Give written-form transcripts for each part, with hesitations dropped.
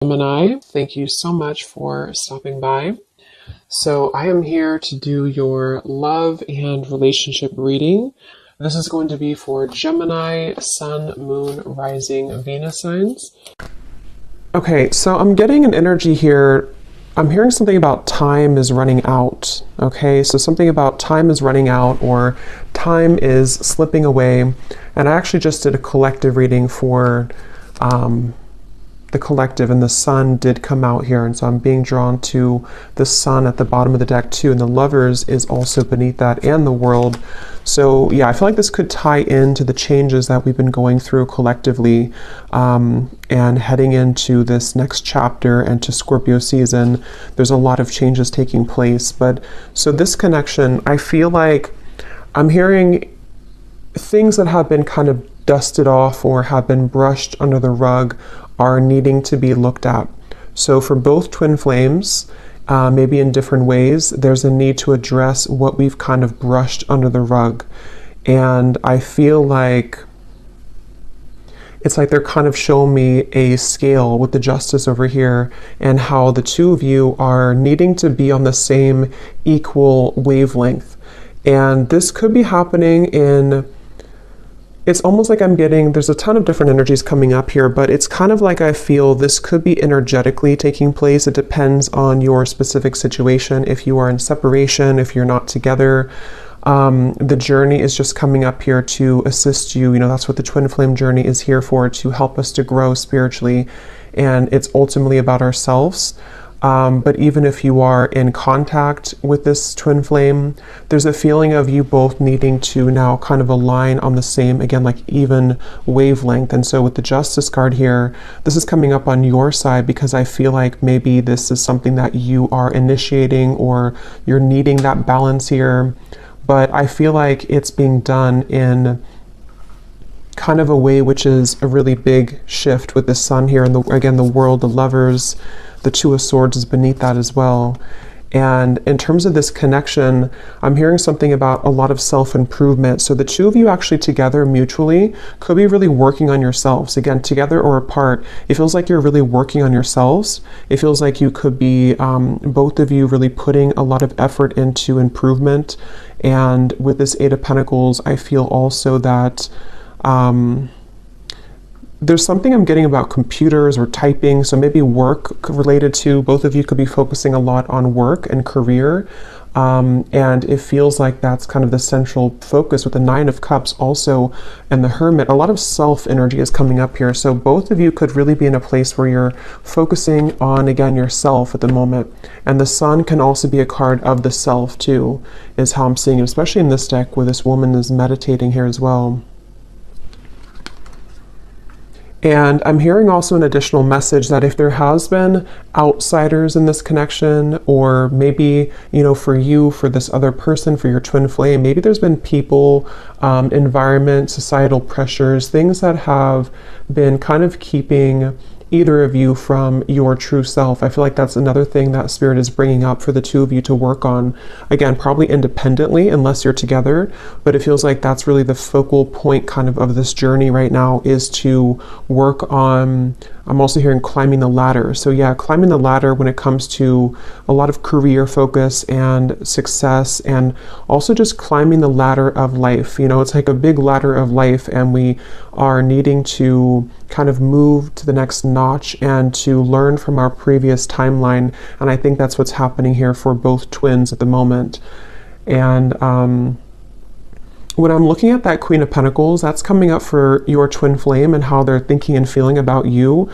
Gemini, thank you so much for stopping by. So I am here to do your love and relationship reading. This is going to be for Gemini, Sun, Moon, Rising, Venus signs. Okay, so I'm getting an energy here. I'm hearing something about time is running out. Okay, so something about time is running out or time is slipping away. And I actually just did a collective reading for the collective, and the sun did come out here, and so I'm being drawn to the sun at the bottom of the deck too, and the lovers is also beneath that, and the world. So yeah, I feel like this could tie into the changes that we've been going through collectively, and heading into this next chapter and to Scorpio season. There's a lot of changes taking place, but so this connection, I feel like I'm hearing things that have been kind of dusted off or have been brushed under the rug are needing to be looked at. So for both twin flames, maybe in different ways, there's a need to address what we've kind of brushed under the rug. And I feel like it's like they're kind of showing me a scale with the justice over here and how the two of you are needing to be on the same equal wavelength. And this could be happening in, it's almost like I'm getting, there's a ton of different energies coming up here, but it's kind of like I feel this could be energetically taking place. It depends on your specific situation. If you are in separation, if you're not together, the journey is just coming up here to assist you. You know, that's what the twin flame journey is here for, to help us to grow spiritually. And it's ultimately about ourselves. But even if you are in contact with this twin flame, there's a feeling of you both needing to now kind of align on the same, again, like even wavelength. And so with the Justice card here, this is coming up on your side because I feel like maybe this is something that you are initiating or you're needing that balance here. But I feel like it's being done in kind of a way which is a really big shift with the sun here. And again, the world, the lovers, the Two of Swords is beneath that as well. And in terms of this connection, I'm hearing something about a lot of self-improvement. So the two of you actually together mutually could be really working on yourselves. Again, together or apart, it feels like you're really working on yourselves. It feels like you could be, both of you really putting a lot of effort into improvement. And with this Eight of Pentacles, I feel also that there's something I'm getting about computers or typing, so maybe work related to, both of you could be focusing a lot on work and career, and it feels like that's kind of the central focus with the Nine of Cups also, and the Hermit. A lot of self energy is coming up here, so both of you could really be in a place where you're focusing on, again, yourself at the moment. And the Sun can also be a card of the self too, is how I'm seeing it, especially in this deck where this woman is meditating here as well. And I'm hearing also an additional message that if there has been outsiders in this connection, or maybe, you know, for you, for this other person, for your twin flame, maybe there's been people, environment, societal pressures, things that have been kind of keeping either of you from your true self. I feel like that's another thing that Spirit is bringing up for the two of you to work on. Again, probably independently unless you're together, but it feels like that's really the focal point kind of this journey right now, is to work on, I'm also hearing climbing the ladder. So yeah, climbing the ladder when it comes to a lot of career focus and success, and also just climbing the ladder of life. You know, it's like a big ladder of life, and we are needing to kind of move to the next notch and to learn from our previous timeline. And I think that's what's happening here for both twins at the moment. And when I'm looking at that Queen of Pentacles, that's coming up for your twin flame and how they're thinking and feeling about you.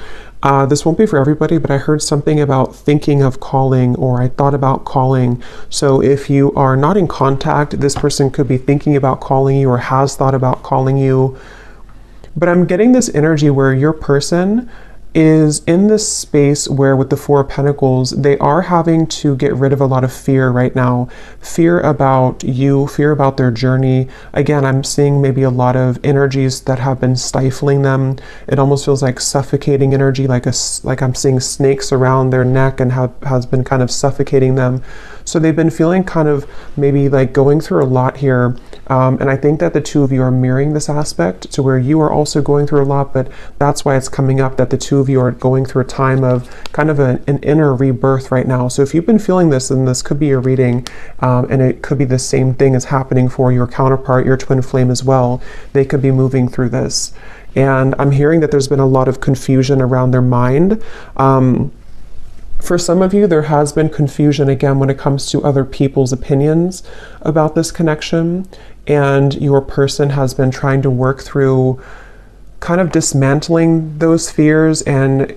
This won't be for everybody, but I heard something about thinking of calling, or I thought about calling. So if you are not in contact, this person could be thinking about calling you or has thought about calling you. But I'm getting this energy where your person is in this space where, with the Four of Pentacles, they are having to get rid of a lot of fear right now. Fear about you, fear about their journey. Again, I'm seeing maybe a lot of energies that have been stifling them. It almost feels like suffocating energy, like I'm seeing snakes around their neck and has been kind of suffocating them. So they've been feeling kind of maybe like going through a lot here. And I think that the two of you are mirroring this aspect to where you are also going through a lot, but that's why it's coming up that the two of you are going through a time of kind of an inner rebirth right now. So if you've been feeling this, then this could be your reading, and it could be the same thing as happening for your counterpart, your twin flame as well. They could be moving through this. And I'm hearing that there's been a lot of confusion around their mind. For some of you, there has been confusion again when it comes to other people's opinions about this connection, and your person has been trying to work through kind of dismantling those fears and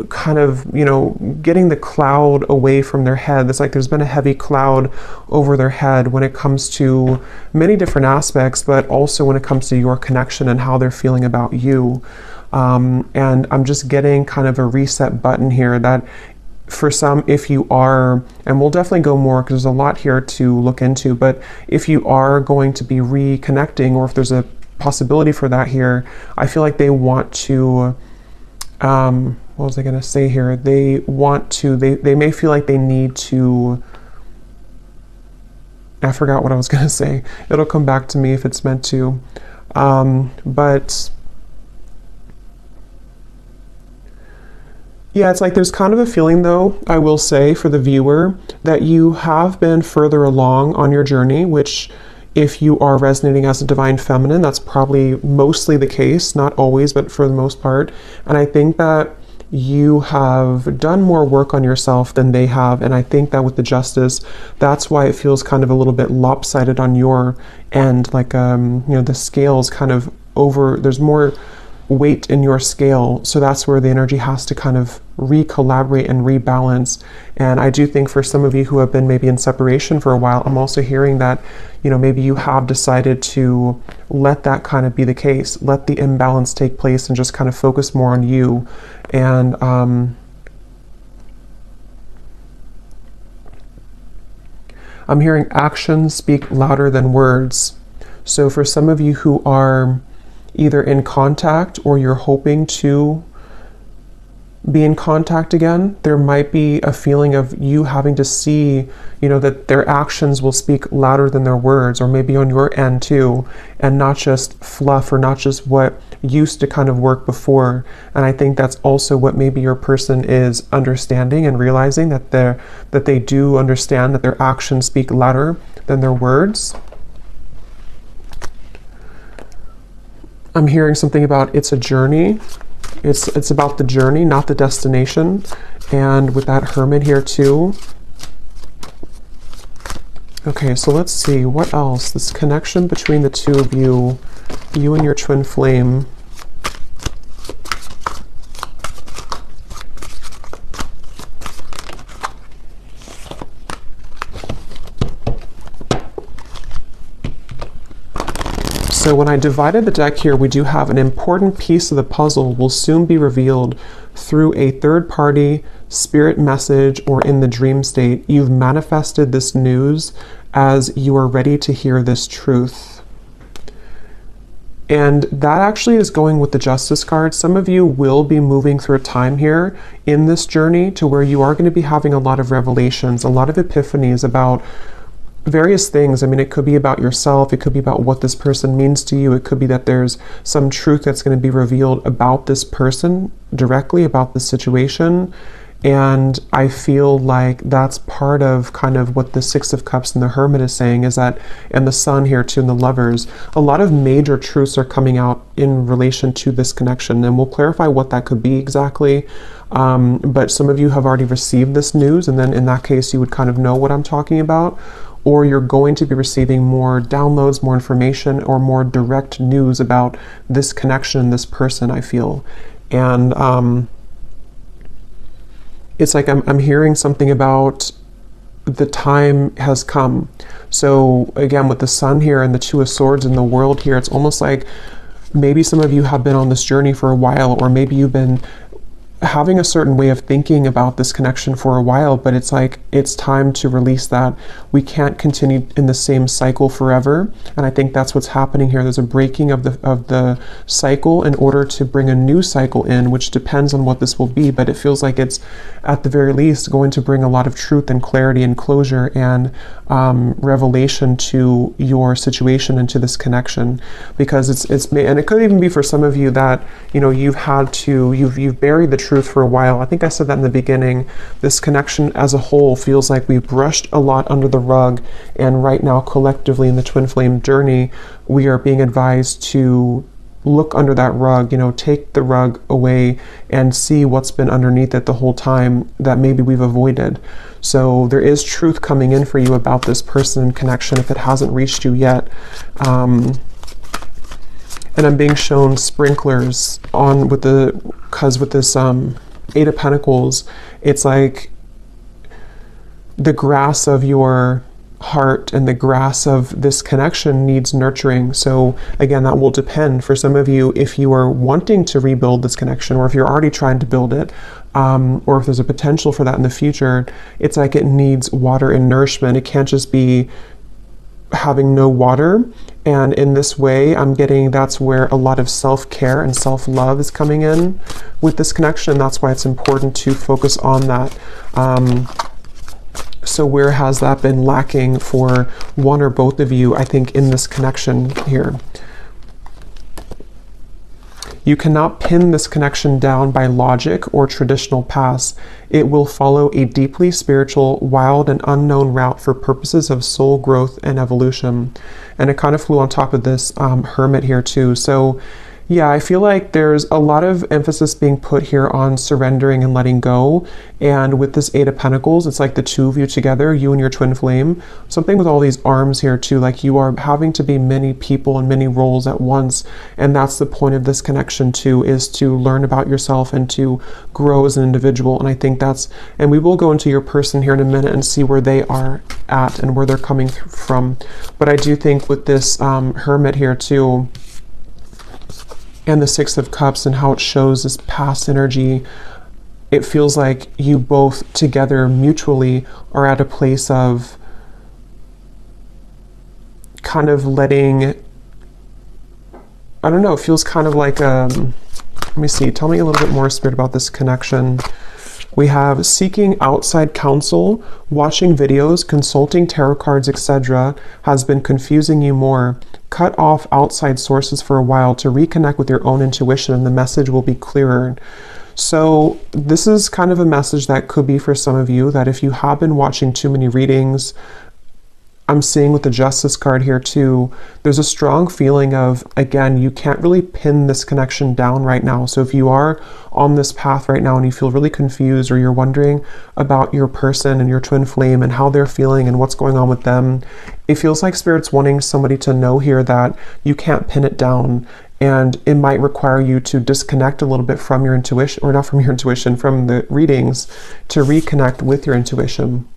kind of, you know, getting the cloud away from their head. It's like there's been a heavy cloud over their head when it comes to many different aspects, but also when it comes to your connection and how they're feeling about you. And I'm just getting kind of a reset button here that for some, if you are, and we'll definitely go more because there's a lot here to look into, but if you are going to be reconnecting, or if there's a possibility for that here, I feel like they want to, what was I going to say here? They want to, they may feel like they need to, I forgot what I was going to say. It'll come back to me if it's meant to. But yeah, it's like there's kind of a feeling though, I will say for the viewer, that you have been further along on your journey, which if you are resonating as a divine feminine, that's probably mostly the case, not always, but for the most part. And I think that you have done more work on yourself than they have. And I think that with the justice, that's why it feels kind of a little bit lopsided on your end. Like, you know, the scale's kind of over, there's more weight in your scale. So that's where the energy has to kind of re-collaborate and rebalance. And I do think for some of you who have been maybe in separation for a while, I'm also hearing that, you know, maybe you have decided to let that kind of be the case, let the imbalance take place and just kind of focus more on you. And I'm hearing actions speak louder than words. So for some of you who are either in contact or you're hoping to be in contact again, there might be a feeling of you having to see, you know, that their actions will speak louder than their words, or maybe on your end too, and not just fluff or not just what used to kind of work before. And I think that's also what maybe your person is understanding and realizing, that they do understand that their actions speak louder than their words. I'm hearing something about it's a journey. It's about the journey, not the destination. And with that Hermit here too. Okay, so let's see what else. This connection between the two of you and your twin flame. So when I divided the deck here, we do have an important piece of the puzzle will soon be revealed through a third-party spirit message or in the dream state. You've manifested this news as you are ready to hear this truth. And that actually is going with the Justice card. Some of you will be moving through a time here in this journey to where you are going to be having a lot of revelations, a lot of epiphanies about various things. I mean, it could be about yourself, it could be about what this person means to you, it could be that there's some truth that's going to be revealed about this person directly, about the situation. And I feel like that's part of kind of what the Six of Cups and the Hermit is saying, is that, and the Sun here too, and the Lovers, a lot of major truths are coming out in relation to this connection, and we'll clarify what that could be exactly. But some of you have already received this news, and then in that case you would kind of know what I'm talking about, or you're going to be receiving more downloads, more information, or more direct news about this connection, this person, I feel. And it's like I'm hearing something about the time has come. So again, with the Sun here and the Two of Swords and the World here, it's almost like maybe some of you have been on this journey for a while, or maybe you've been having a certain way of thinking about this connection for a while, but it's like it's time to release that. We can't continue in the same cycle forever, and I think that's what's happening here. There's a breaking of the cycle in order to bring a new cycle in, which depends on what this will be, but it feels like it's at the very least going to bring a lot of truth and clarity and closure and revelation to your situation and to this connection, because it's and it could even be for some of you that, you know, you've buried the truth for a while. I think I said that in the beginning. This connection as a whole feels like we've brushed a lot under the rug, and right now collectively in the twin flame journey we are being advised to look under that rug, you know, take the rug away and see what's been underneath it the whole time that maybe we've avoided. So there is truth coming in for you about this person and connection if it hasn't reached you yet. And I'm being shown sprinklers on with this Eight of Pentacles, it's like the grass of your heart and the grass of this connection needs nurturing. So again, that will depend for some of you if you are wanting to rebuild this connection, or if you're already trying to build it, or if there's a potential for that in the future. It's like it needs water and nourishment. It can't just be having no water. And in this way, I'm getting that's where a lot of self-care and self-love is coming in with this connection. That's why it's important to focus on that. So where has that been lacking for one or both of you, I think, in this connection here? You cannot pin this connection down by logic or traditional paths. It will follow a deeply spiritual, wild, and unknown route for purposes of soul growth and evolution. And it kind of flew on top of this hermit here too. So yeah, I feel like there's a lot of emphasis being put here on surrendering and letting go. And with this Eight of Pentacles, it's like the two of you together, you and your twin flame. Something with all these arms here too, like you are having to be many people and many roles at once. And that's the point of this connection too, is to learn about yourself and to grow as an individual. And I think and we will go into your person here in a minute and see where they are at and where they're coming from. But I do think with this hermit here too, and the Six of Cups and how it shows this past energy, it feels like you both together mutually are at a place of kind of letting, I don't know, it feels kind of like, let me see, tell me a little bit more, Spirit, about this connection. We have seeking outside counsel, watching videos, consulting tarot cards, etc. has been confusing you more. Cut off outside sources for a while to reconnect with your own intuition, and the message will be clearer. So this is kind of a message that could be for some of you, that if you have been watching too many readings, I'm seeing with the Justice card here too, there's a strong feeling of, again, you can't really pin this connection down right now. So if you are on this path right now and you feel really confused, or you're wondering about your person and your twin flame and how they're feeling and what's going on with them, it feels like Spirit's wanting somebody to know here that you can't pin it down. And it might require you to disconnect a little bit from your intuition, or not from your intuition, from the readings, to reconnect with your intuition.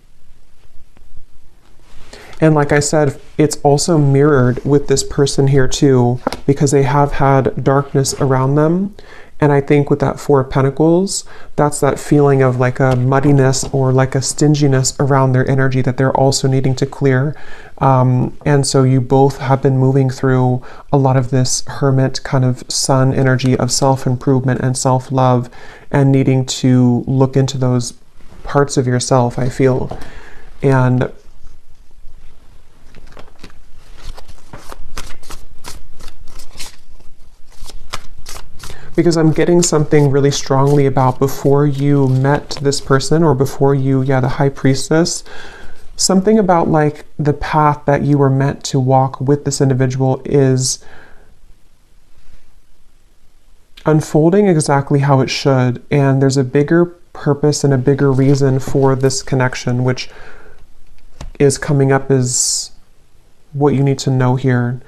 And like I said, it's also mirrored with this person here too, because they have had darkness around them. And I think with that Four of Pentacles, that's that feeling of like a muddiness or like a stinginess around their energy that they're also needing to clear. And so you both have been moving through a lot of this hermit kind of sun energy of self-improvement and self-love, and needing to look into those parts of yourself, I feel. And because I'm getting something really strongly about before you met this person, or before you, the High Priestess, something about like the path that you were meant to walk with this individual is unfolding exactly how it should. And there's a bigger purpose and a bigger reason for this connection, which is coming up as what you need to know here.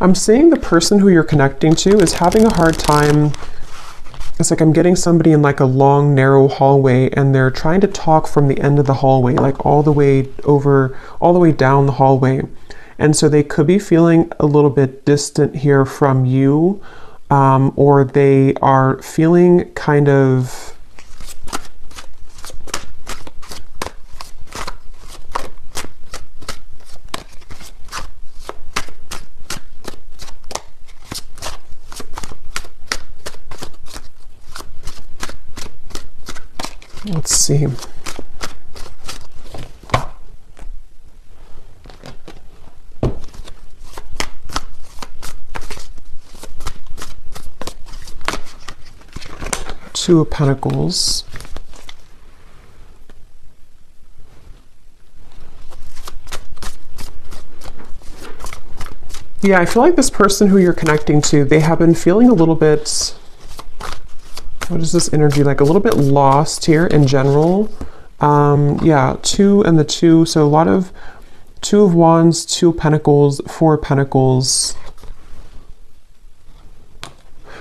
I'm seeing the person who you're connecting to is having a hard time. It's like I'm getting somebody in like a long, narrow hallway, and they're trying to talk from the end of the hallway, like all the way down the hallway. And so they could be feeling a little bit distant here from you, or they are feeling kind of let's see. Two of Pentacles. Yeah, I feel like this person who you're connecting to, they have been feeling a little bit, what is this energy like? A little bit lost here in general. Yeah, 2 and the 2. So a lot of 2 of Wands, 2 of Pentacles, 4 of Pentacles.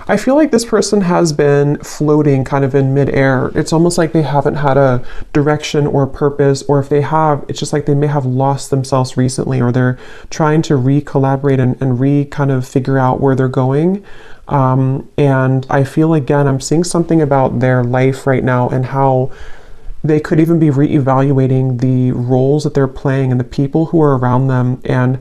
I feel like this person has been floating kind of in midair. It's almost like they haven't had a direction or a purpose, or if they have, it's just like they may have lost themselves recently, or they're trying to re-collaborate and kind of figure out where they're going. And I feel, again, I'm seeing something about their life right now and how they could even be re-evaluating the roles that they're playing and the people who are around them and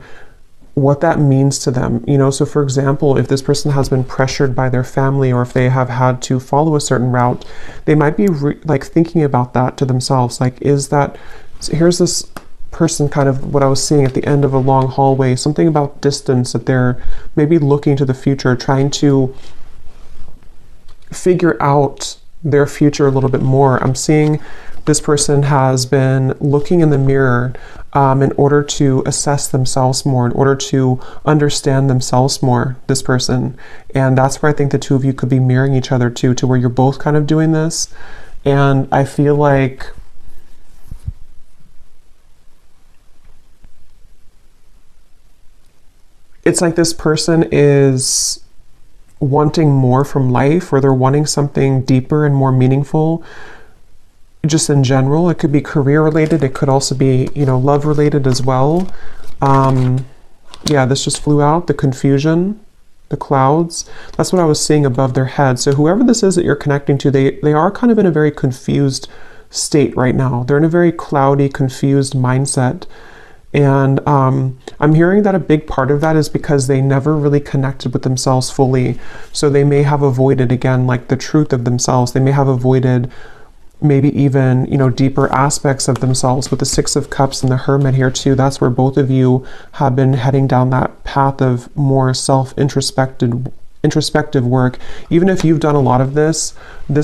what that means to them. You know, so for example, if this person has been pressured by their family, or if they have had to follow a certain route, they might be like thinking about that to themselves. Like, is that, so here's this person, kind of what I was seeing at the end of a long hallway, something about distance, that they're maybe looking to the future, trying to figure out their future a little bit more. I'm seeing this person has been looking in the mirror in order to assess themselves more, in order to understand themselves more, this person. And that's where I think the two of you could be mirroring each other to where you're both kind of doing this. And I feel like it's like this person is wanting more from life, or they're wanting something deeper and more meaningful. Just in general, it could be career related. It could also be, you know, love related as well. Yeah, this just flew out, the confusion, the clouds. That's what I was seeing above their head. So whoever this is that you're connecting to, they are kind of in a very confused state right now. They're in a very cloudy, confused mindset. And I'm hearing that a big part of that is because they never really connected with themselves fully. So they may have avoided, again, like the truth of themselves. They may have avoided maybe even, you know, deeper aspects of themselves. With the Six of Cups and the Hermit here too, that's where both of you have been heading down that path of more introspective work. Even if you've done a lot of this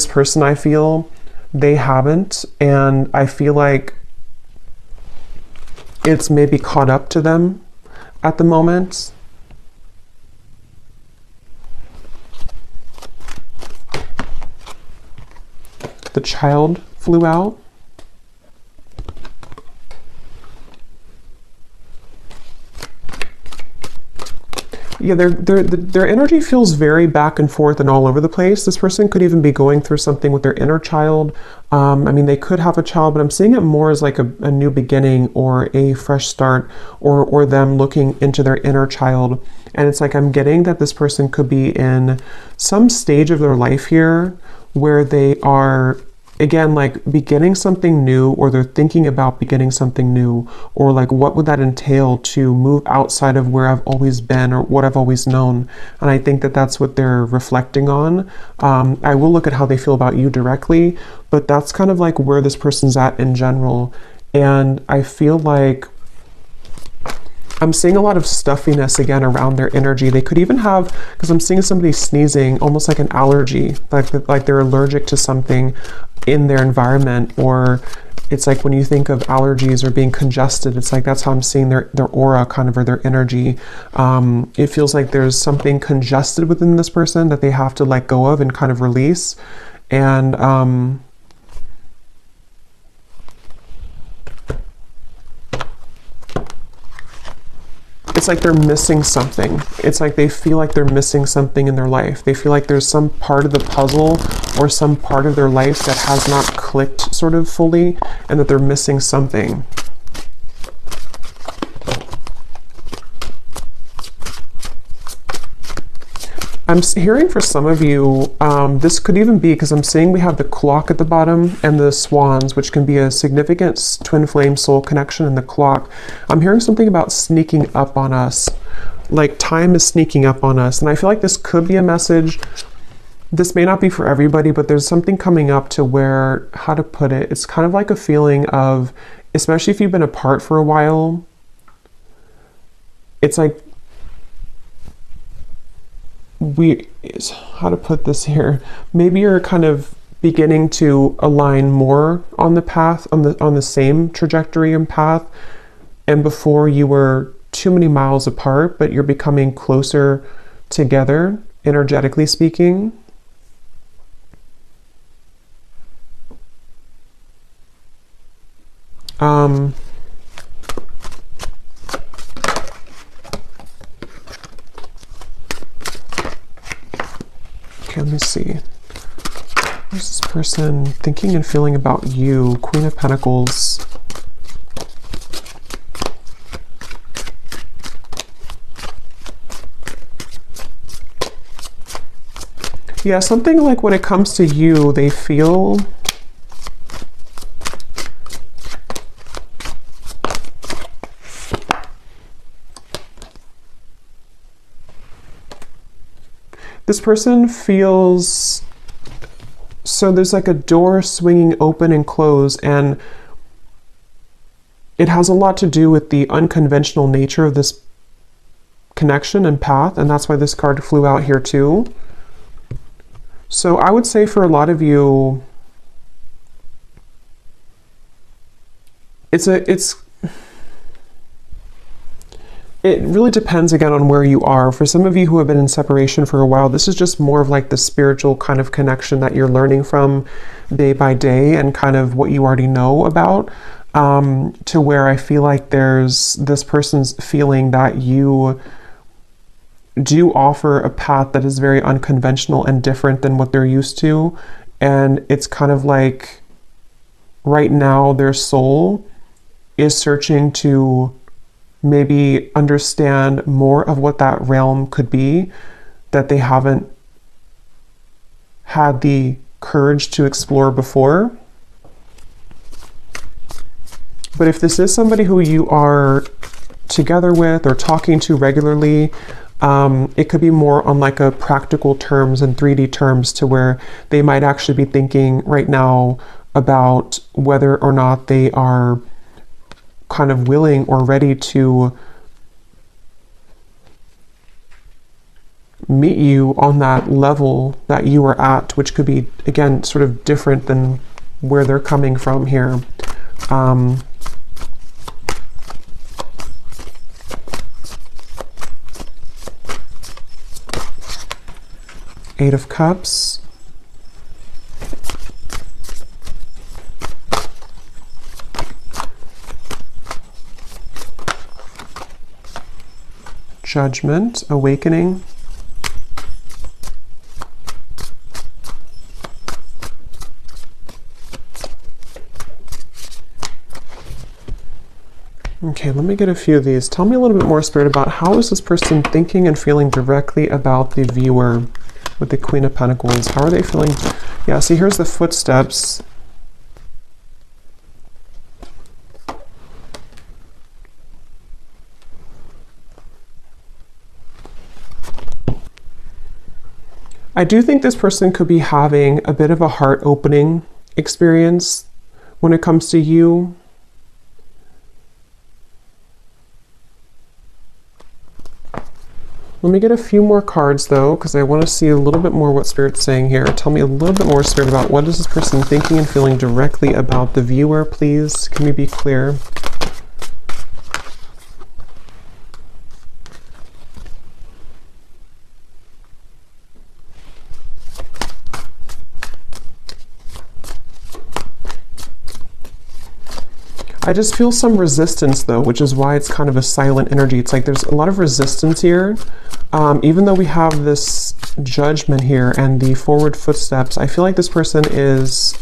person, I feel, they haven't. And I feel like it's maybe caught up to them at the moment. The Child flew out. Yeah, their energy feels very back and forth and all over the place. This person could even be going through something with their inner child. I mean, they could have a child, but I'm seeing it more as like a new beginning or a fresh start, or them looking into their inner child. And it's like I'm getting that this person could be in some stage of their life here where they are, again, like beginning something new, or they're thinking about beginning something new, or like what would that entail to move outside of where I've always been or what I've always known. And I think that that's what they're reflecting on. I will look at how they feel about you directly, but that's kind of like where this person's at in general. And I feel like I'm seeing a lot of stuffiness again around their energy. They could even have, because I'm seeing somebody sneezing, almost like an allergy, like they're allergic to something in their environment. Or it's like when you think of allergies or being congested, it's like that's how I'm seeing their aura kind of, or their energy. It feels like there's something congested within this person that they have to let go of and kind of release. And it's like they're missing something. It's like they feel like they're missing something in their life. They feel like there's some part of the puzzle or some part of their life that has not clicked sort of fully, and that they're missing something. I'm hearing for some of you, this could even be because I'm seeing we have the clock at the bottom and the swans, which can be a significant twin flame soul connection in the clock. I'm hearing something about sneaking up on us, like time is sneaking up on us. And I feel like this could be a message. This may not be for everybody, but there's something coming up to where, how to put it, it's kind of like a feeling of, especially if you've been apart for a while, it's like, how to put this here, maybe you're kind of beginning to align more on the path, on the same trajectory and path, and before you were too many miles apart, but you're becoming closer together, energetically speaking. Okay, let me see. What's this person thinking and feeling about you? Queen of Pentacles. Yeah, something like when it comes to you, they feel this person feels, so there's like a door swinging open and close, and it has a lot to do with the unconventional nature of this connection and path, and that's why this card flew out here too. So I would say for a lot of you, it really depends again on where you are. For some of you who have been in separation for a while, this is just more of like the spiritual kind of connection that you're learning from day by day and kind of what you already know about, to where I feel like there's this person's feeling that you do offer a path that is very unconventional and different than what they're used to. And it's kind of like right now their soul is searching to maybe understand more of what that realm could be that they haven't had the courage to explore before. But if this is somebody who you are together with or talking to regularly, it could be more on like a practical terms and 3D terms, to where they might actually be thinking right now about whether or not they are kind of willing or ready to meet you on that level that you are at, which could be, again, sort of different than where they're coming from here. Eight of Cups. Judgment, Awakening. Okay, let me get a few of these. Tell me a little bit more, Spirit, about how is this person thinking and feeling directly about the viewer with the Queen of Pentacles? How are they feeling? Yeah, see, here's the footsteps. I do think this person could be having a bit of a heart-opening experience when it comes to you. Let me get a few more cards though, because I want to see a little bit more what Spirit's saying here. Tell me a little bit more, Spirit, about what is this person thinking and feeling directly about the viewer, please. Can we be clear? I just feel some resistance though, which is why it's kind of a silent energy. It's like there's a lot of resistance here. Even though we have this Judgment here and the forward footsteps, I feel like this person is,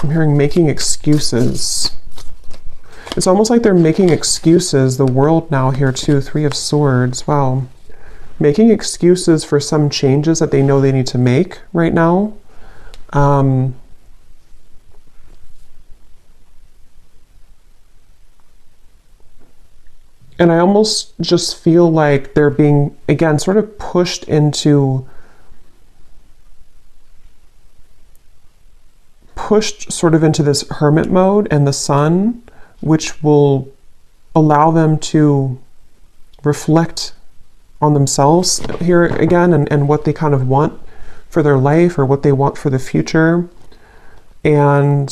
I'm hearing, making excuses. It's almost like they're making excuses. The world now here too, Three of Swords. Wow. Making excuses for some changes that they know they need to make right now. And I almost just feel like they're being, again, sort of pushed sort of into this hermit mode and the sun, which will allow them to reflect on themselves here again, and what they kind of want for their life or what they want for the future. And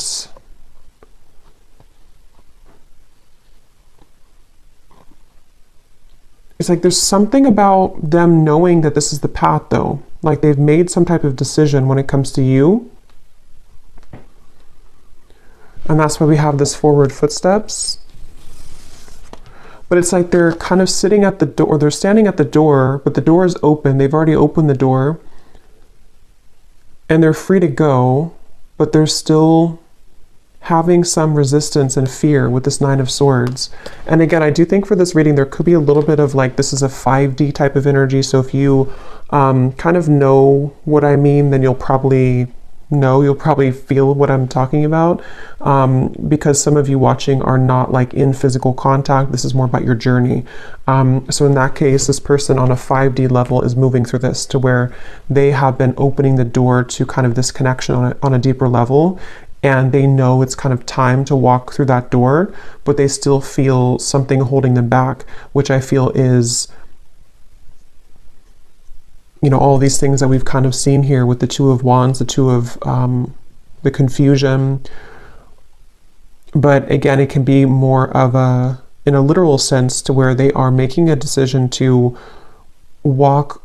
it's like there's something about them knowing that this is the path, though. Like they've made some type of decision when it comes to you. And that's why we have this forward footsteps. But it's like they're kind of sitting at the door, they're standing at the door, but the door is open. They've already opened the door. And they're free to go, but they're still having some resistance and fear with this Nine of Swords. And again, I do think for this reading, there could be a little bit of like, this is a 5D type of energy. So if you kind of know what I mean, then you'll probably feel what I'm talking about, because some of you watching are not like in physical contact. This is more about your journey. So in that case, this person on a 5D level is moving through this to where they have been opening the door to kind of this connection on a deeper level. And they know it's kind of time to walk through that door, but they still feel something holding them back, which I feel is, you know, all these things that we've kind of seen here with the Two of Wands, the Two of the confusion. But again, it can be more of in a literal sense, to where they are making a decision to walk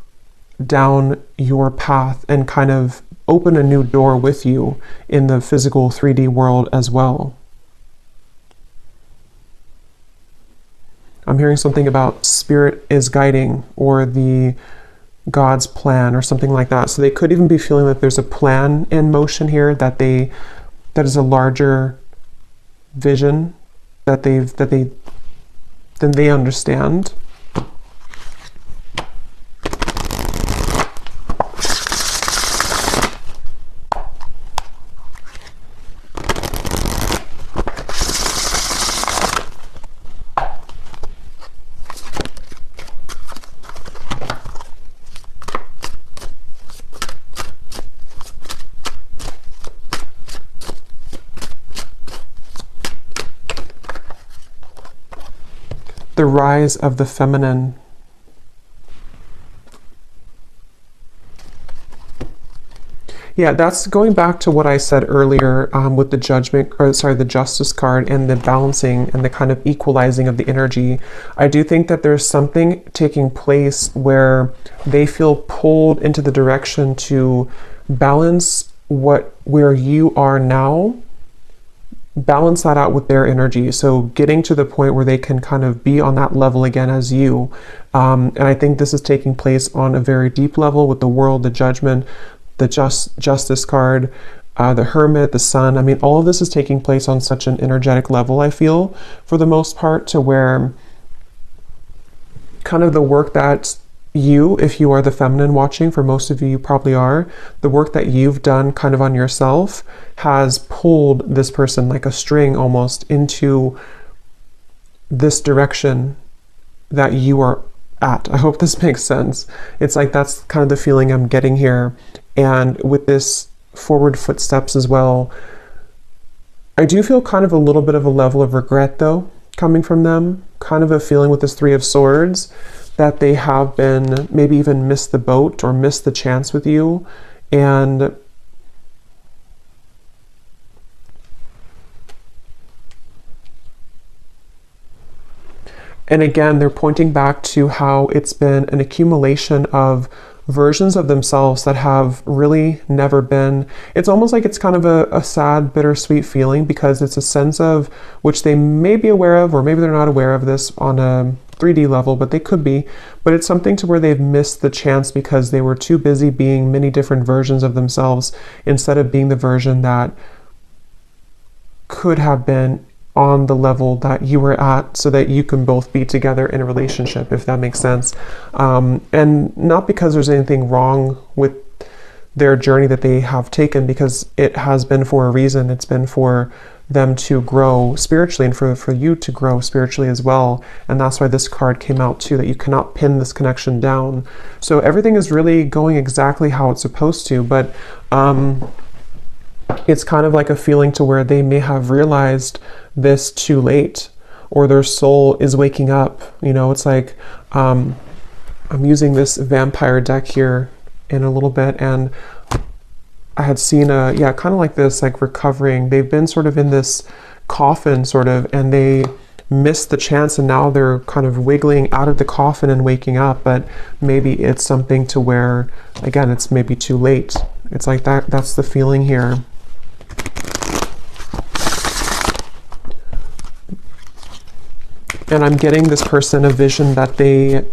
down your path and kind of open a new door with you in the physical 3D world as well. I'm hearing something about spirit is guiding, or the God's plan, or something like that. So they could even be feeling that there's a plan in motion here, that is a larger vision that they understand. The rise of the feminine. Yeah, that's going back to what I said earlier with the the Justice card, and the balancing and the kind of equalizing of the energy. I do think that there's something taking place where they feel pulled into the direction to balance where you are now, balance that out with their energy. So getting to the point where they can kind of be on that level again as you. And I think this is taking place on a very deep level with the World, the Judgment, the Justice card, the Hermit, the Sun. I mean, all of this is taking place on such an energetic level, I feel, for the most part, to where kind of the work that you, if you are the feminine watching, for most of you, you probably are, the work that you've done kind of on yourself has pulled this person like a string almost into this direction that you are at. I hope this makes sense. It's like that's kind of the feeling I'm getting here. And with this forward footsteps as well, I do feel kind of a little bit of a level of regret though coming from them, kind of a feeling with this Three of Swords that they have been maybe even missed the boat or missed the chance with you. And again, they're pointing back to how it's been an accumulation of versions of themselves that have really never been. It's almost like it's kind of a sad, bittersweet feeling, because it's a sense of which they may be aware of, or maybe they're not aware of this on a 3D level, but they could be. But it's something to where they've missed the chance because they were too busy being many different versions of themselves instead of being the version that could have been on the level that you were at so that you can both be together in a relationship, if that makes sense. And not because there's anything wrong with their journey that they have taken, because it has been for a reason. It's been for them to grow spiritually and for you to grow spiritually as well. And that's why this card came out too, that you cannot pin this connection down. So everything is really going exactly how it's supposed to, but it's kind of like a feeling to where they may have realized this too late, or their soul is waking up. You know, it's like, I'm using this vampire deck here in a little bit, and I had seen kind of like this, like recovering. They've been sort of in this coffin sort of, and they missed the chance, and now they're kind of wiggling out of the coffin and waking up. But maybe it's something to where, again, it's maybe too late. It's like that's the feeling here. And I'm getting this person a vision that they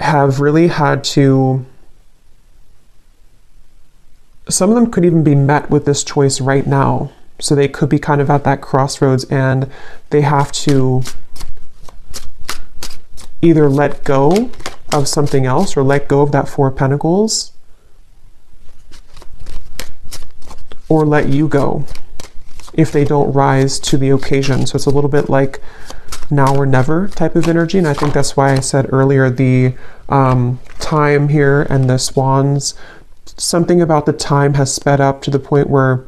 have really had to, some of them could even be met with this choice right now. So they could be kind of at that crossroads, and they have to either let go of something else or let go of that Four of Pentacles, or let you go if they don't rise to the occasion. So it's a little bit like now or never type of energy. And I think that's why I said earlier the time here and the swans, something about the time has sped up to the point where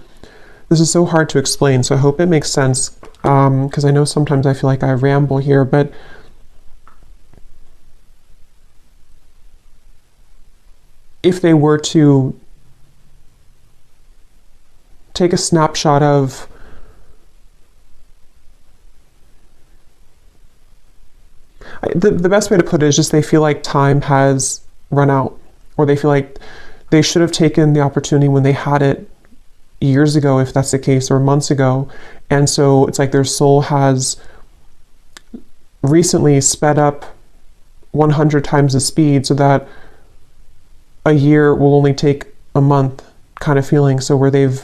this is so hard to explain. So I hope it makes sense, because I know sometimes I feel like I ramble here, but if they were to take a snapshot of the best way to put it is just they feel like time has run out, or they feel like they should have taken the opportunity when they had it years ago, if that's the case, or months ago. And so it's like their soul has recently sped up 100 times the speed, so that a year will only take a month kind of feeling. So where they've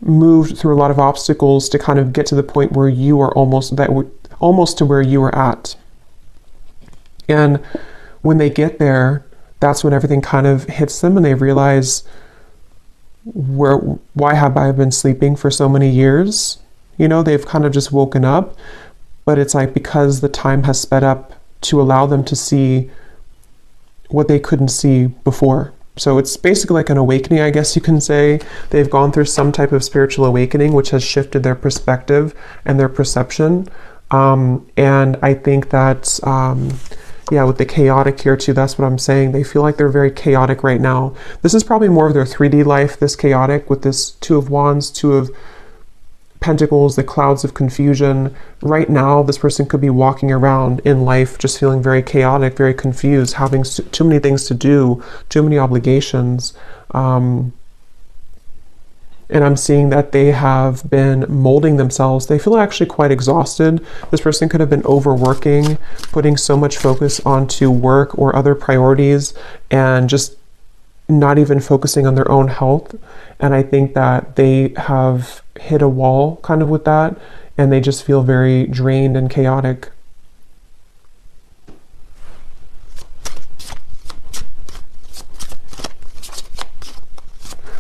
moved through a lot of obstacles to kind of get to the point where you are almost to where you were at. And when they get there, that's when everything kind of hits them, and they realize, why have I been sleeping for so many years? You know, they've kind of just woken up, but it's like because the time has sped up to allow them to see what they couldn't see before. So it's basically like an awakening, I guess you can say. They've gone through some type of spiritual awakening, which has shifted their perspective and their perception. And I think that, with the chaotic here too, that's what I'm saying. They feel like they're very chaotic right now. This is probably more of their 3D life, this chaotic, with this Two of Wands, Two of Pentacles, the clouds of confusion. Right now, this person could be walking around in life just feeling very chaotic, very confused, having too many things to do, too many obligations. And I'm seeing that they have been molding themselves. They feel actually quite exhausted. This person could have been overworking, putting so much focus onto work or other priorities, and just not even focusing on their own health. And I think that they have hit a wall kind of with that, and they just feel very drained and chaotic.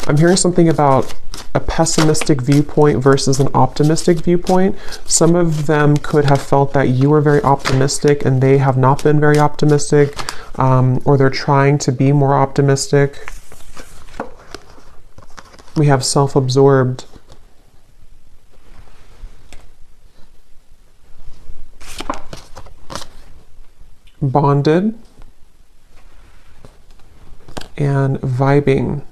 I'm hearing something about a pessimistic viewpoint versus an optimistic viewpoint. Some of them could have felt that you were very optimistic and they have not been very optimistic, or they're trying to be more optimistic. We have self-absorbed. Bonded. And vibing.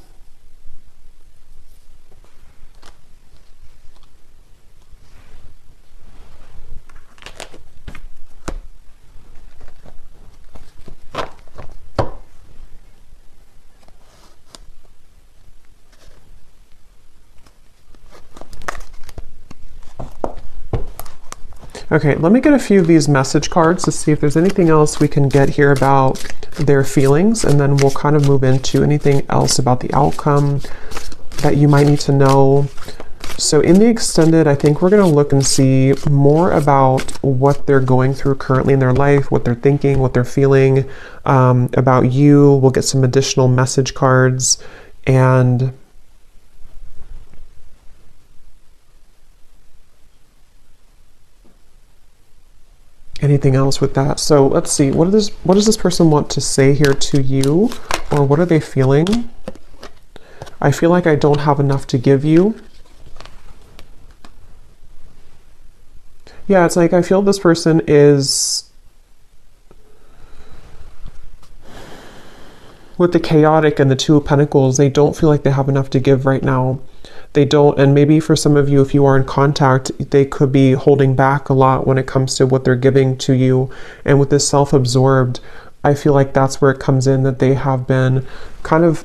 Okay, let me get a few of these message cards to see if there's anything else we can get here about their feelings, and then we'll kind of move into anything else about the outcome, that you might need to know. So in the extended, I think we're going to look and see more about what they're going through currently in their life, what they're thinking, what they're feeling about you. We'll get some additional message cards and anything else with that. So let's see, what does this person want to say here to you, or what are they feeling? I feel like I don't have enough to give you. Yeah, it's like I feel this person is, with the chaotic and the Two of Pentacles, they don't feel like they have enough to give right now. They don't, and maybe for some of you, if you are in contact, they could be holding back a lot when it comes to what they're giving to you. And with this self-absorbed, I feel like that's where it comes in, that they have been kind of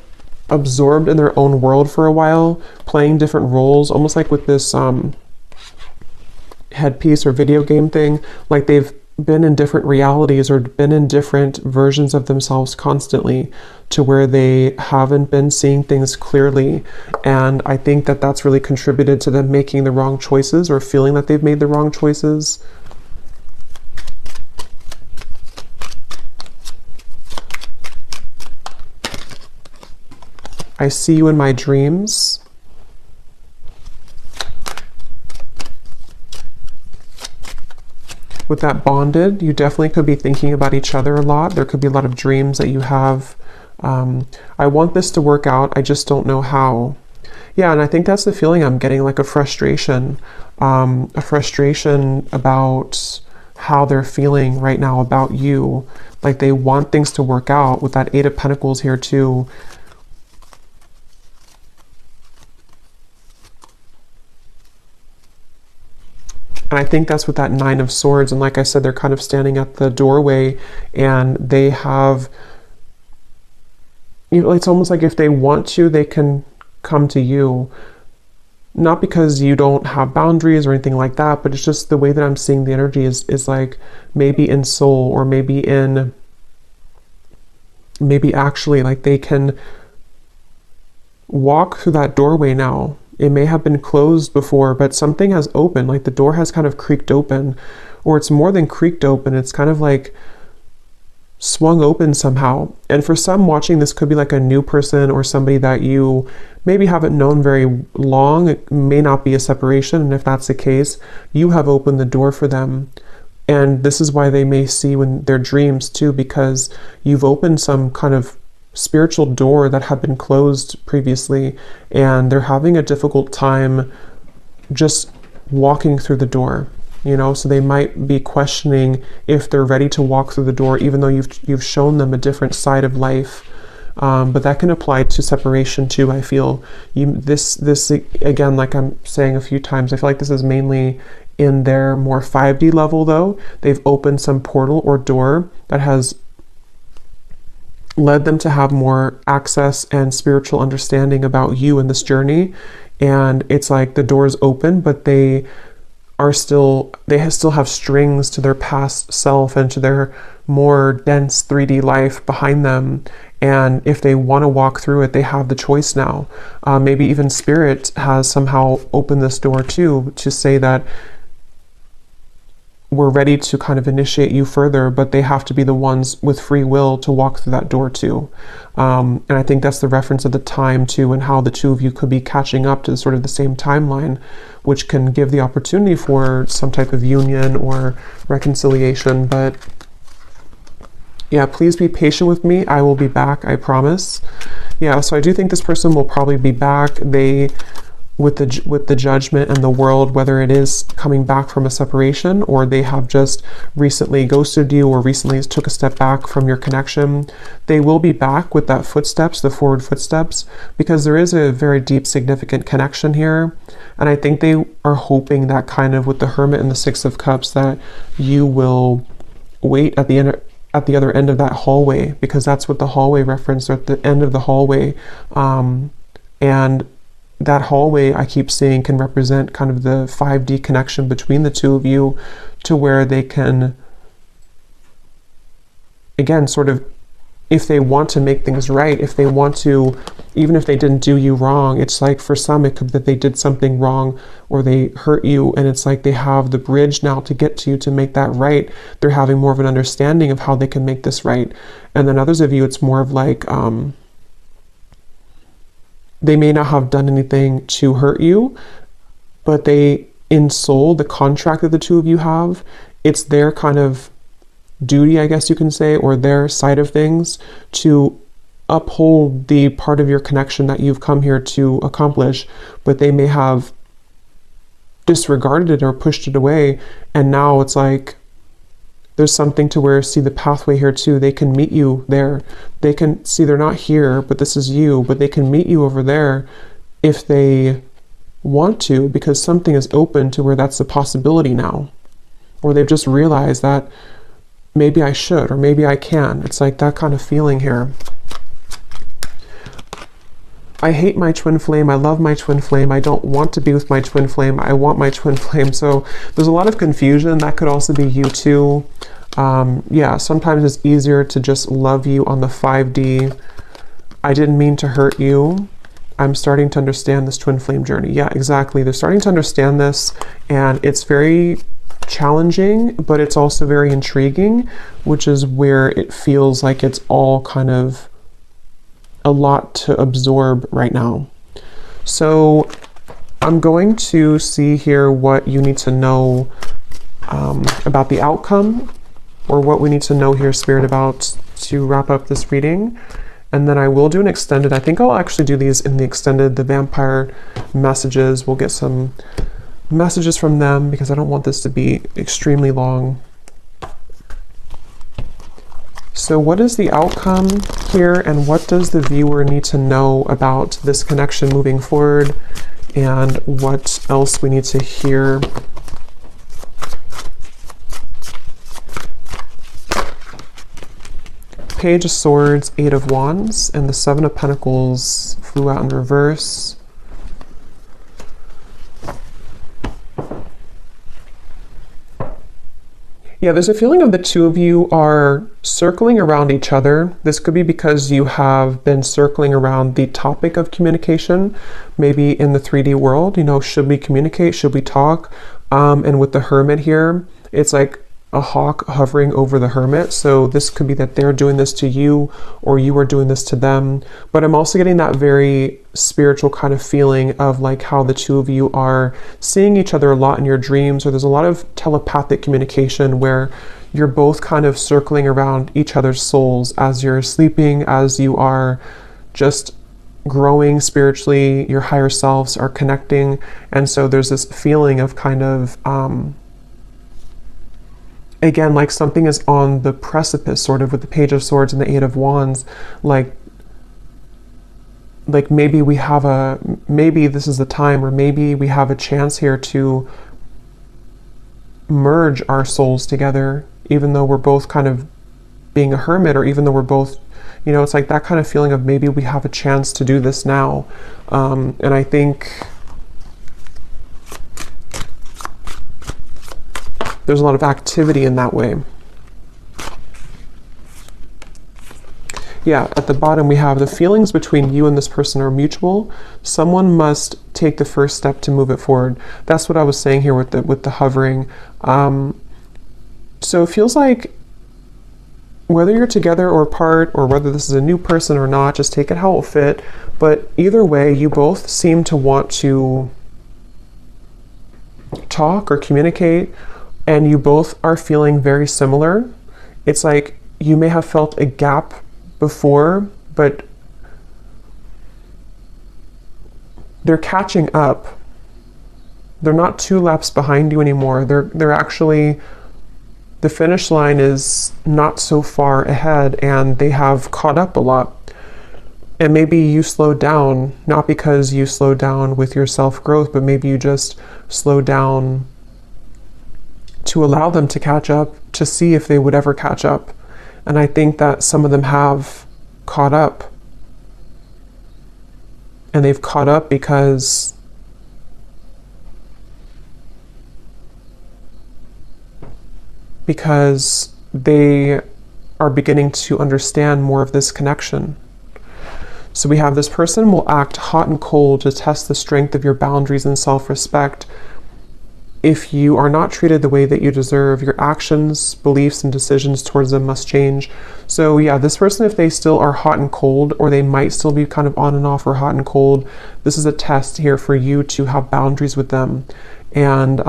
absorbed in their own world for a while, playing different roles, almost like with this headpiece or video game thing, like they've been in different realities or been in different versions of themselves constantly, to where they haven't been seeing things clearly. And I think that that's really contributed to them making the wrong choices, or feeling that they've made the wrong choices. I see you in my dreams. With that bonded, you definitely could be thinking about each other a lot. There could be a lot of dreams that you have. I want this to work out, I just don't know how. Yeah, and I think that's the feeling I'm getting, like a frustration about how they're feeling right now about you. Like they want things to work out with that Eight of Pentacles here too. And I think that's with that Nine of Swords. And like I said, they're kind of standing at the doorway, and they have, you know, it's almost like if they want to, they can come to you. Not because you don't have boundaries or anything like that, but it's just the way that I'm seeing the energy is like maybe in soul, or maybe actually like they can walk through that doorway now. It may have been closed before, but something has opened, like the door has kind of creaked open, or it's more than creaked open. It's kind of like swung open somehow. And for some watching, this could be like a new person or somebody that you maybe haven't known very long. It may not be a separation. And if that's the case, you have opened the door for them. And this is why they may see you in their dreams too, because you've opened some kind of spiritual door that had been closed previously, and they're having a difficult time just walking through the door, you know. So they might be questioning if they're ready to walk through the door, even though you've shown them a different side of life. But that can apply to separation too. I feel this again, like I'm saying a few times, I feel like this is mainly in their more 5D level though. They've opened some portal or door that has led them to have more access and spiritual understanding about you in this journey. And it's like the door's open, but they still have strings to their past self and to their more dense 3D life behind them. And if they want to walk through it, they have the choice now. Maybe even Spirit has somehow opened this door too, to say that we're ready to kind of initiate you further, but they have to be the ones with free will to walk through that door too. And I think that's the reference of the time too, and how the two of you could be catching up to sort of the same timeline, which can give the opportunity for some type of union or reconciliation. But yeah, please be patient with me. I will be back, I promise. Yeah, so I do think this person will probably be back. With the Judgment and the World, whether it is coming back from a separation, or they have just recently ghosted you, or recently took a step back from your connection, they will be back with that footsteps, the forward footsteps, because there is a very deep, significant connection here. And I think they are hoping that kind of with the Hermit and the Six of Cups, that you will wait at the other end of that hallway, because that's what the hallway reference, or at the end of the hallway. And that hallway, I keep seeing, can represent kind of the 5D connection between the two of you, to where they can, again, sort of if they want to make things right, if they want to, even if they didn't do you wrong, it's like for some it could be that they did something wrong or they hurt you, and it's like they have the bridge now to get to you to make that right. They're having more of an understanding of how they can make this right. And then others of you, it's more of like they may not have done anything to hurt you, but they, in soul, the contract that the two of you have, it's their kind of duty, I guess you can say, or their side of things to uphold the part of your connection that you've come here to accomplish, but they may have disregarded it or pushed it away. And now it's like there's something to where, see the pathway here too, they can meet you there. They can see they're not here, but this is you, but they can meet you over there if they want to, because something is open to where that's a possibility now. Or they've just realized that maybe I should, or maybe I can. It's like that kind of feeling here. I hate my twin flame. I love my twin flame. I don't want to be with my twin flame. I want my twin flame. So there's a lot of confusion. That could also be you too. Yeah, sometimes it's easier to just love you on the 5D. I didn't mean to hurt you. I'm starting to understand this twin flame journey. Yeah, exactly. They're starting to understand this, and it's very challenging, but it's also very intriguing, which is where it feels like it's all kind of a lot to absorb right now. So I'm going to see here what you need to know about the outcome, or what we need to know here, Spirit, about to wrap up this reading. And then I will do an extended. I think I'll actually do these in the extended, the vampire messages. We'll get some messages from them because I don't want this to be extremely long. So what is the outcome here, and what does the viewer need to know about this connection moving forward, and what else we need to hear? Page of Swords, 8 of Wands, and the 7 of Pentacles flew out in reverse. Yeah, there's a feeling of the two of you are circling around each other. This could be because you have been circling around the topic of communication, maybe in the 3D world, you know, should we communicate? Should we talk? And with the Hermit here, it's like a hawk hovering over the Hermit. So this could be that they're doing this to you, or you are doing this to them. But I'm also getting that very spiritual kind of feeling of like how the two of you are seeing each other a lot in your dreams, or there's a lot of telepathic communication where you're both kind of circling around each other's souls as you're sleeping, as you are just growing spiritually, your higher selves are connecting. And so there's this feeling of kind of again, like something is on the precipice, sort of, with the Page of Swords and the 8 of Wands. Like maybe we have maybe this is the time, or maybe we have a chance here to merge our souls together, even though we're both kind of being a hermit, or even though we're both, you know, it's like that kind of feeling of maybe we have a chance to do this now. And I think there's a lot of activity in that way. Yeah, at the bottom we have the feelings between you and this person are mutual. Someone must take the first step to move it forward. That's what I was saying here with the hovering. So it feels like whether you're together or apart, or whether this is a new person or not, just take it how it will fit. But either way, you both seem to want to talk or communicate, and you both are feeling very similar. It's like you may have felt a gap before, but they're catching up. They're not 2 laps behind you anymore. They're actually, the finish line is not so far ahead, and they have caught up a lot. And maybe you slowed down, not because you slowed down with your self-growth, but maybe you just slowed down to allow them to catch up, to see if they would ever catch up. And I think that some of them have caught up. And they've caught up because they are beginning to understand more of this connection. So we have this person will act hot and cold to test the strength of your boundaries and self-respect. If you are not treated the way that you deserve, your actions, beliefs, and decisions towards them must change. So yeah, this person, if they still are hot and cold, or they might still be kind of on and off or hot and cold, this is a test here for you to have boundaries with them. And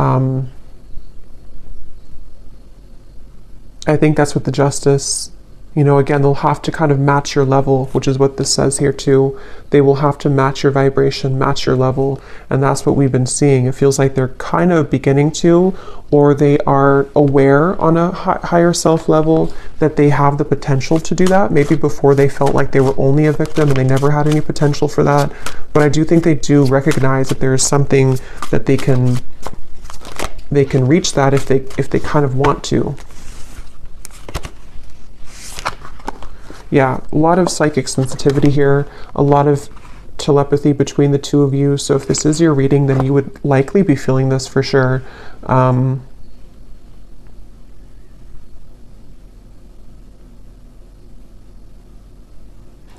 I think that's what the Justice, you know, again, they'll have to kind of match your level, which is what this says here too. They will have to match your vibration, match your level. And that's what we've been seeing. It feels like they're kind of beginning to, or they are aware on a higher self level that they have the potential to do that. Maybe before they felt like they were only a victim and they never had any potential for that. But I do think they do recognize that there is something that they can reach that if they kind of want to. Yeah, a lot of psychic sensitivity here, a lot of telepathy between the two of you. So if this is your reading, then you would likely be feeling this for sure. And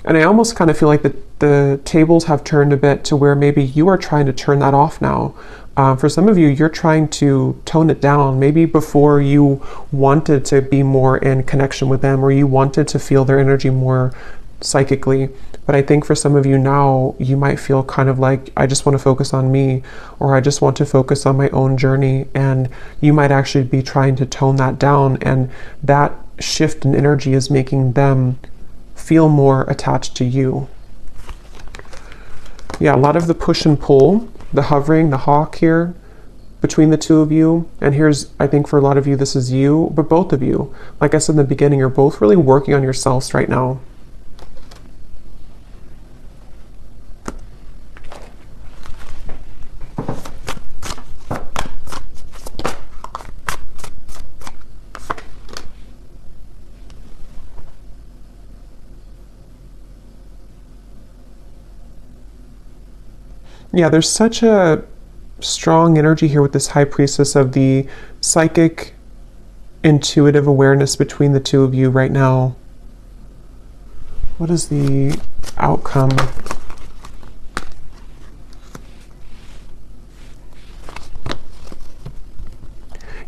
I almost kind of feel like the tables have turned a bit to where maybe you are trying to turn that off now. For some of you, you're trying to tone it down. Maybe before you wanted to be more in connection with them, or you wanted to feel their energy more psychically. But I think for some of you now, you might feel kind of like, I just want to focus on me, or I just want to focus on my own journey. And you might actually be trying to tone that down. And that shift in energy is making them feel more attached to you. Yeah, a lot of the push and pull, the hovering, the hawk here between the two of you. And here's, I think for a lot of you, this is you, but both of you, like I said in the beginning, you're both really working on yourselves right now. Yeah, there's such a strong energy here with this High Priestess of the psychic, intuitive awareness between the two of you right now. What is the outcome?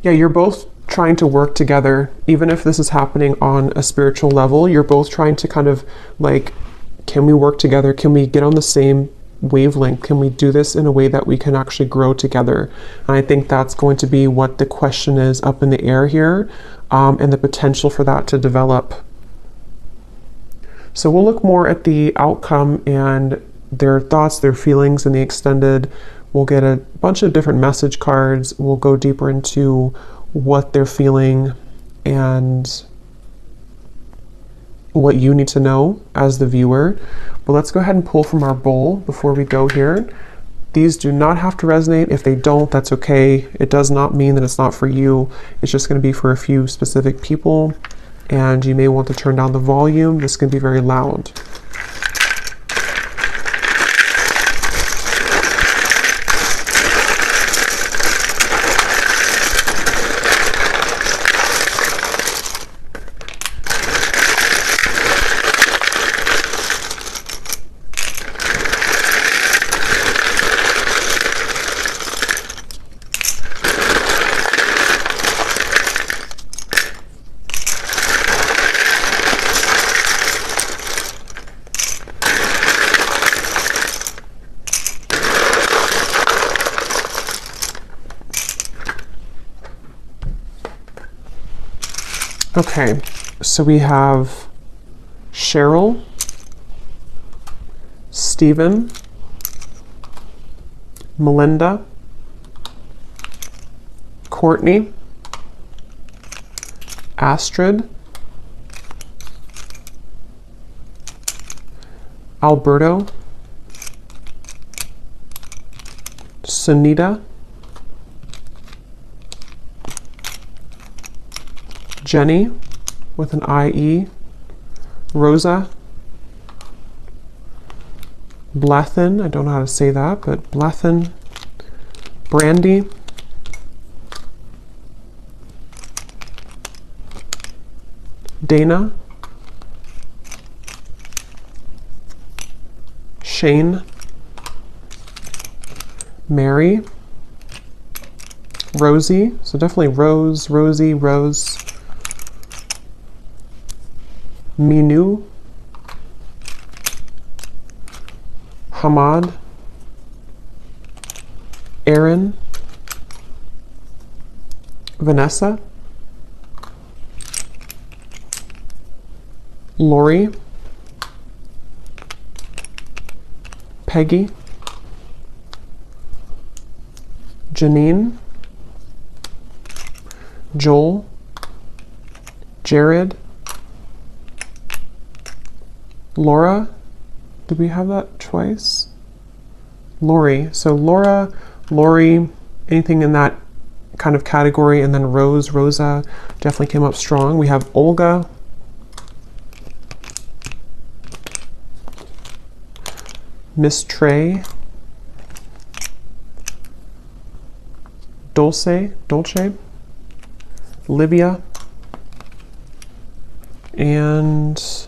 Yeah, you're both trying to work together. Even if this is happening on a spiritual level, you're both trying to kind of like, can we work together? Can we get on the same wavelength? Can we do this in a way that we can actually grow together? And I think that's going to be what the question is up in the air here, and the potential for that to develop. So we'll look more at the outcome and their thoughts, their feelings in the extended. We'll get a bunch of different message cards. We'll go deeper into what they're feeling and what you need to know as the viewer. But let's go ahead and pull from our bowl before we go here. These do not have to resonate. If they don't, that's okay. It does not mean that it's not for you. It's just going to be for a few specific people. And you may want to turn down the volume. This can be very loud. Okay, so we have Cheryl, Stephen, Melinda, Courtney, Astrid, Alberto, Sunita, Jenny with an IE, Rosa, Blethen, I don't know how to say that, but Blethen, Brandy, Dana, Shane, Mary, Rosie, so definitely Rose, Rosie, Rose, Minu, Hamad, Aaron, Vanessa, Lori, Peggy, Janine, Joel, Jared, Laura, did we have that twice? Lori, so Laura, Lori, anything in that kind of category, and then Rose, Rosa definitely came up strong. We have Olga, Miss Trey, Dolce, Livia, and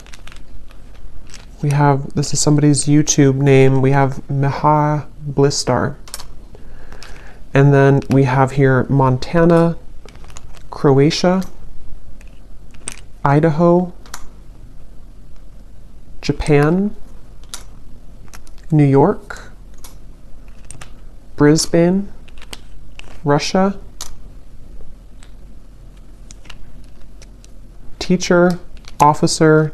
we have, this is somebody's YouTube name, we have Meha Blistar. And then we have here Montana, Croatia, Idaho, Japan, New York, Brisbane, Russia, teacher, officer,